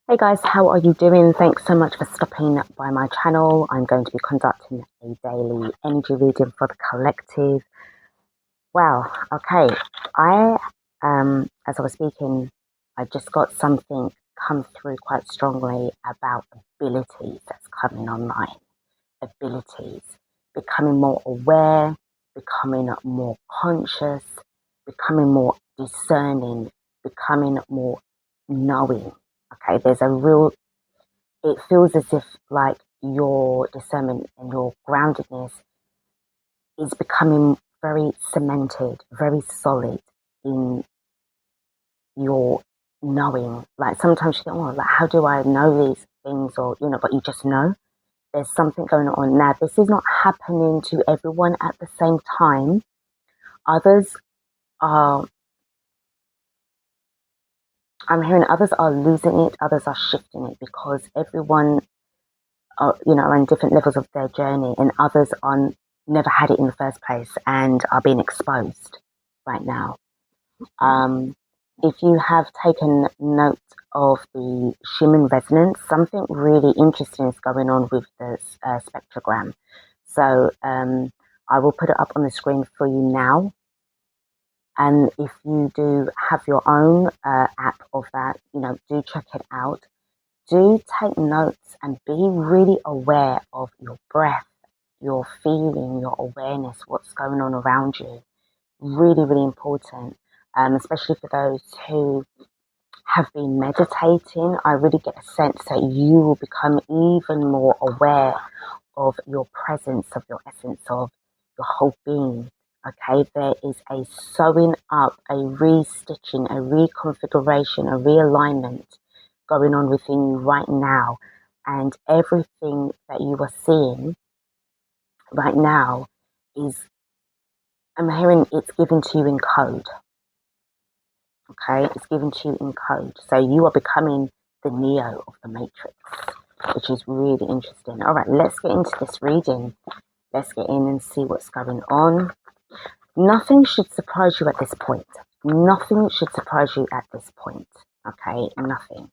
Hey guys, how are you doing? Thanks so much for stopping by my channel. I'm going to be conducting a daily energy reading for the collective. Wow, okay. As I was speaking, I just got something come through quite strongly about abilities that's coming online. Abilities, becoming more aware, becoming more conscious, becoming more discerning, becoming more knowing. Okay, there's a real it feels as if like your discernment and your groundedness is becoming very cemented, very solid in your knowing. Like sometimes you think, oh, like how do I know these things, or but you just know there's something going on. Now, this is not happening to everyone at the same time. Others are, I'm hearing others are losing it, others are shifting it because everyone are on different levels of their journey, and others on never had it in the first place and are being exposed right now. Um, if you have taken note of the Schumann resonance, something really interesting is going on with the spectrogram. So I will put it up on the screen for you now. And if you do have your own app of that, do check it out. Do take notes and be really aware of your breath, your feeling, your awareness, what's going on around you. Really, really important, especially for those who have been meditating. I really get a sense that you will become even more aware of your presence, of your essence, of your whole being. Okay, there is a sewing up, a restitching, a reconfiguration, a realignment going on within you right now. And everything that you are seeing right now is, I'm hearing it's given to you in code. Okay, it's given to you in code. So you are becoming the Neo of the Matrix, which is really interesting. All right, let's get into this reading. Let's get in and see what's going on. Nothing should surprise you at this point. Nothing should surprise you at this point. Okay, nothing.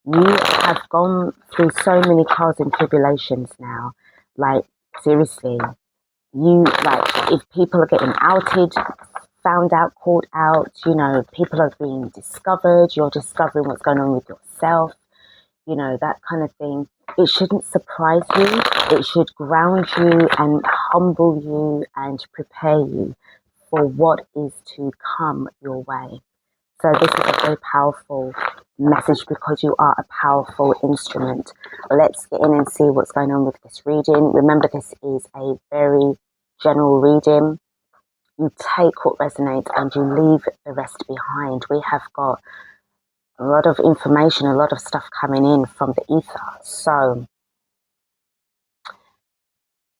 You have gone through so many trials and tribulations now. Like, seriously, if people are getting outed, found out, caught out, people are being discovered, you're discovering what's going on with yourself, that kind of thing. It shouldn't surprise you. It should ground you and humble you and prepare you for what is to come your way. So this is a very powerful message because you are a powerful instrument. Let's get in and see what's going on with this reading. Remember, this is a very general reading. You take what resonates and you leave the rest behind. We have got a lot of information, a lot of stuff coming in from the ether. So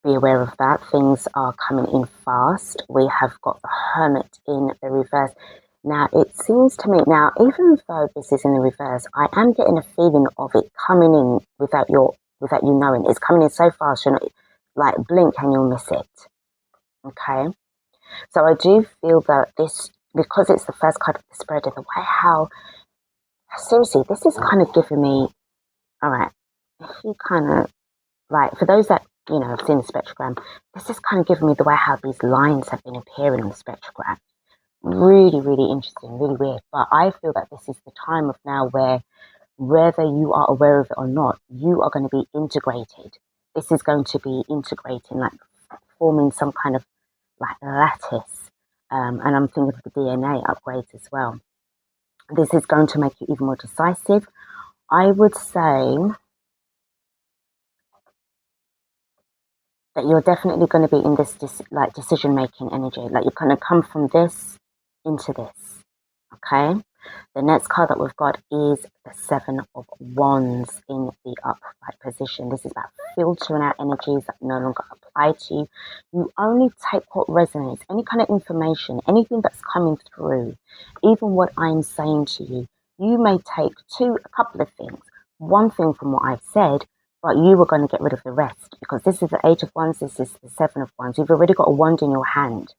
be aware of that. Things are coming in fast. We have got the Hermit in the reverse. Now, it seems to me, now, even though this is in the reverse, I am getting a feeling of it coming in without you knowing. It's coming in so fast, you're not, like, blink and you'll miss it. Okay? So I do feel that this, because it's the first card of the spread of the way, how, seriously, this is kind of giving me, all right, if you kind of, like, for those that, have seen the spectrogram, this is kind of giving me the way how these lines have been appearing on the spectrogram. Really, really interesting, really weird. But I feel that this is the time of now where, whether you are aware of it or not, you are going to be integrated. This is going to be integrating, like forming some kind of like lattice. And I'm thinking of the DNA upgrades as well. This is going to make you even more decisive. I would say that you're definitely going to be in this decision-making energy. Like, you're going to come from this into this. Okay? The next card that we've got is the Seven of Wands in the upright position. This is about filtering out energies that no longer apply to you. You only take what resonates, any kind of information, anything that's coming through, even what I'm saying to you. You may take a couple of things. One thing from what I've said, but you are going to get rid of the rest because this is the Eight of Wands, this is the Seven of Wands. You've already got a wand in your hand.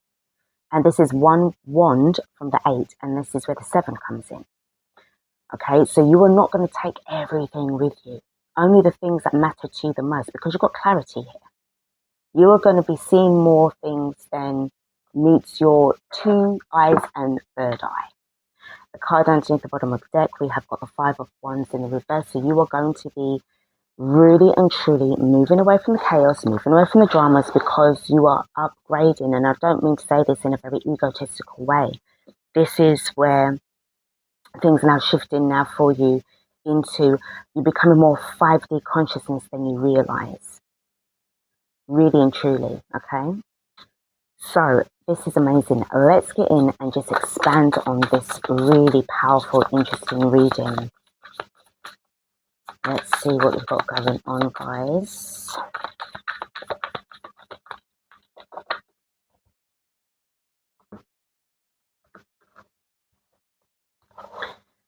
And this is one wand from the 8, and this is where the 7 comes in. Okay, so you are not going to take everything with you. Only the things that matter to you the most, because you've got clarity here. You are going to be seeing more things than meets your two eyes and third eye. The card underneath the bottom of the deck, we have got the Five of Wands in the reverse. So you are going to be really and truly moving away from the chaos, moving away from the dramas, because you are upgrading. And I don't mean to say this in a very egotistical way. This is where things are now shifting now for you into you becoming more 5D consciousness than you realize. Really and truly, okay? So this is amazing. Let's get in and just expand on this really powerful, interesting reading. Let's see what we've got going on, guys.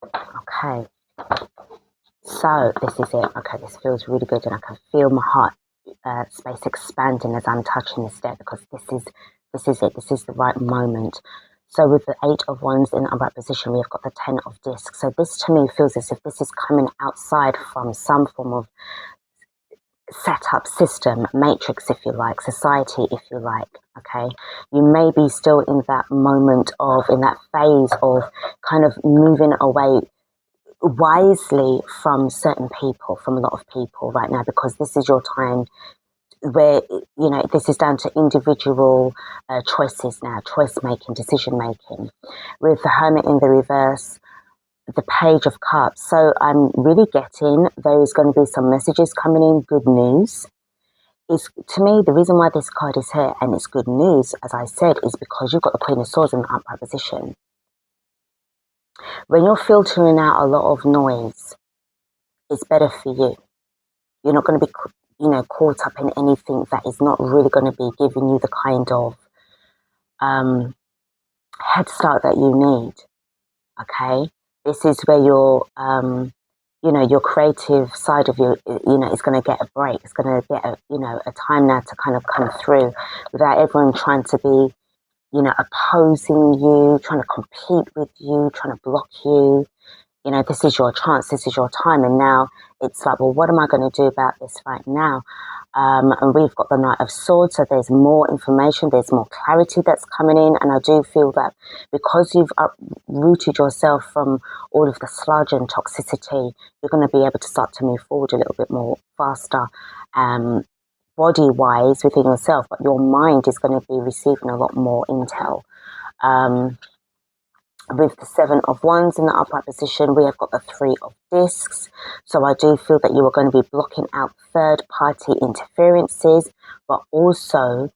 Okay. So this is it. Okay, this feels really good, and I can feel my heart space expanding as I'm touching this deck, because this is it. This is the right moment. So with the Eight of Wands in the upright position, we've got the Ten of Discs. So this to me feels as if this is coming outside from some form of setup, system, matrix, if you like, society, if you like. Okay, you may be still in that moment of, in that phase of kind of moving away wisely from certain people, from a lot of people right now, because this is your time where, you know, this is down to individual choices now, choice making, decision making. With the Hermit in the reverse, the Page of Cups. So I'm really getting there's going to be some messages coming in, good news. Is, to me, the reason why this card is here and it's good news, as I said, is because you've got the Queen of Swords in the upright position. When you're filtering out a lot of noise, it's better for you. You're not going to be, you know, caught up in anything that is not really going to be giving you the kind of head start that you need. Okay, this is where your, you know, your creative side of you, you know, is going to get a break. It's going to get a, you know, a time now to kind of come through without everyone trying to be, you know, opposing you, trying to compete with you, trying to block you. You know, this is your chance, this is your time. And now it's like, well, what am I going to do about this right now? And we've got the Knight of Swords, so there's more information, there's more clarity that's coming in. And I do feel that because you've uprooted yourself from all of the sludge and toxicity, you're going to be able to start to move forward a little bit more faster, body-wise within yourself, but your mind is going to be receiving a lot more intel. With the Seven of Wands in the upright position, we have got the Three of Discs. So I do feel that you are going to be blocking out third-party interferences, but also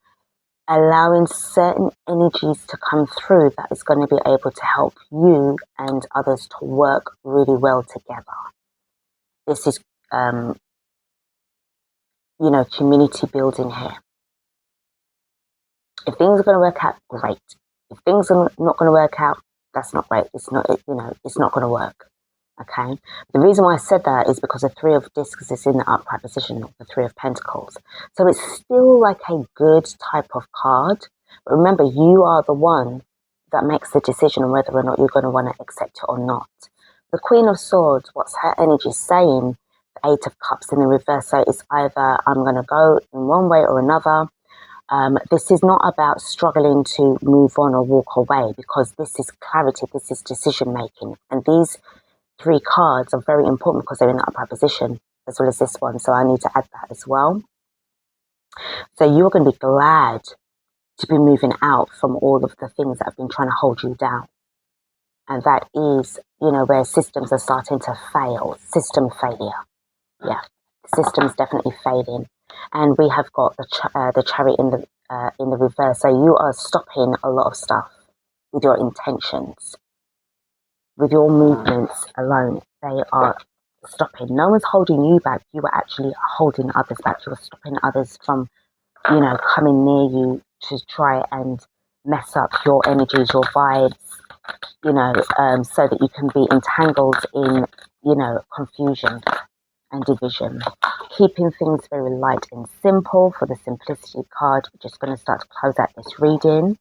allowing certain energies to come through that is going to be able to help you and others to work really well together. This is, you know, community building here. If things are going to work out, great. If things are not going to work out, that's not great. It's not, you know, it's not going to work. Okay. The reason why I said that is because the Three of Discs is in the upright position, the Three of Pentacles. So it's still like a good type of card. But remember, you are the one that makes the decision on whether or not you're going to want to accept it or not. The Queen of Swords, what's her energy saying? The Eight of Cups in the reverse. So it's either I'm going to go in one way or another. This is not about struggling to move on or walk away, because this is clarity, this is decision making. And these three cards are very important because they're in the upright position, as well as this one. So I need to add that as well. So you're going to be glad to be moving out from all of the things that have been trying to hold you down. And that is, you know, where systems are starting to fail, system failure. Yeah, systems definitely failing. And we have got the Chariot in the reverse. So you are stopping a lot of stuff with your intentions, with your movements alone. They are stopping. No one's holding you back. You are actually holding others back. You are stopping others from, you know, coming near you to try and mess up your energies, your vibes, you know, so that you can be entangled in, you know, confusion and division. Keeping things very light and simple for the simplicity card. We're just going to start to close out this reading.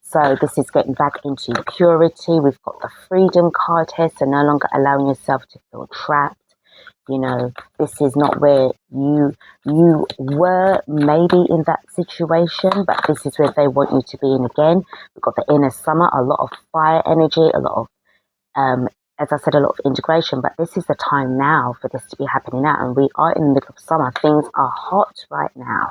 So this is getting back into purity. We've got the freedom card here, so no longer allowing yourself to feel trapped. You know, this is not where you were maybe in that situation, but this is where they want you to be in again. We've got the inner summer, a lot of fire energy, a lot of as I said, a lot of integration, but this is the time now for this to be happening now. And we are in the middle of summer. Things are hot right now.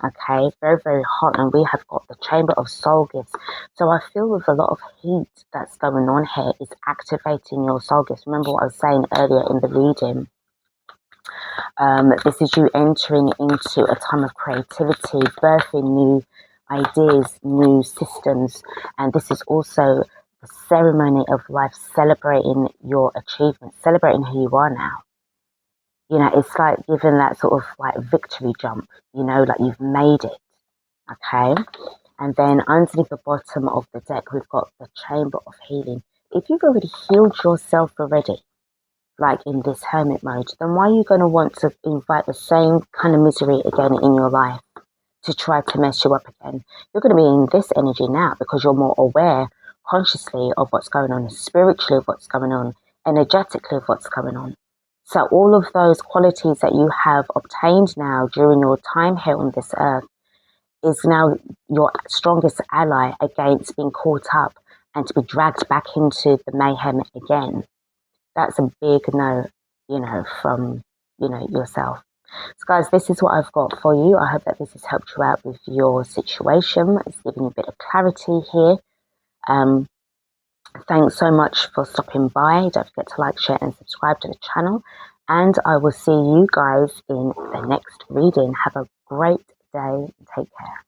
Okay, very, very hot. And we have got the Chamber of Soul Gifts. So I feel with a lot of heat that's going on here is activating your soul gifts. Remember what I was saying earlier in the reading. This is you entering into a time of creativity, birthing new ideas, new systems. And this is also the ceremony of life, celebrating your achievements, celebrating who you are now. You know, it's like giving that sort of like victory jump, you know, like you've made it. Okay. And then underneath the bottom of the deck, we've got the Chamber of Healing. If you've already healed yourself already, like in this hermit mode, then why are you going to want to invite the same kind of misery again in your life to try to mess you up again? You're going to be in this energy now because you're more aware consciously of what's going on, spiritually of what's going on, energetically of what's going on. So all of those qualities that you have obtained now during your time here on this earth is now your strongest ally against being caught up and to be dragged back into the mayhem again. That's a big no, you know, from, you know, yourself. So guys, this is what I've got for you. I hope that this has helped you out with your situation. It's giving you a bit of clarity here. Thanks so much for stopping by. Don't forget to like, share and subscribe to the channel. And I will see you guys in the next reading. Have a great day. Take care.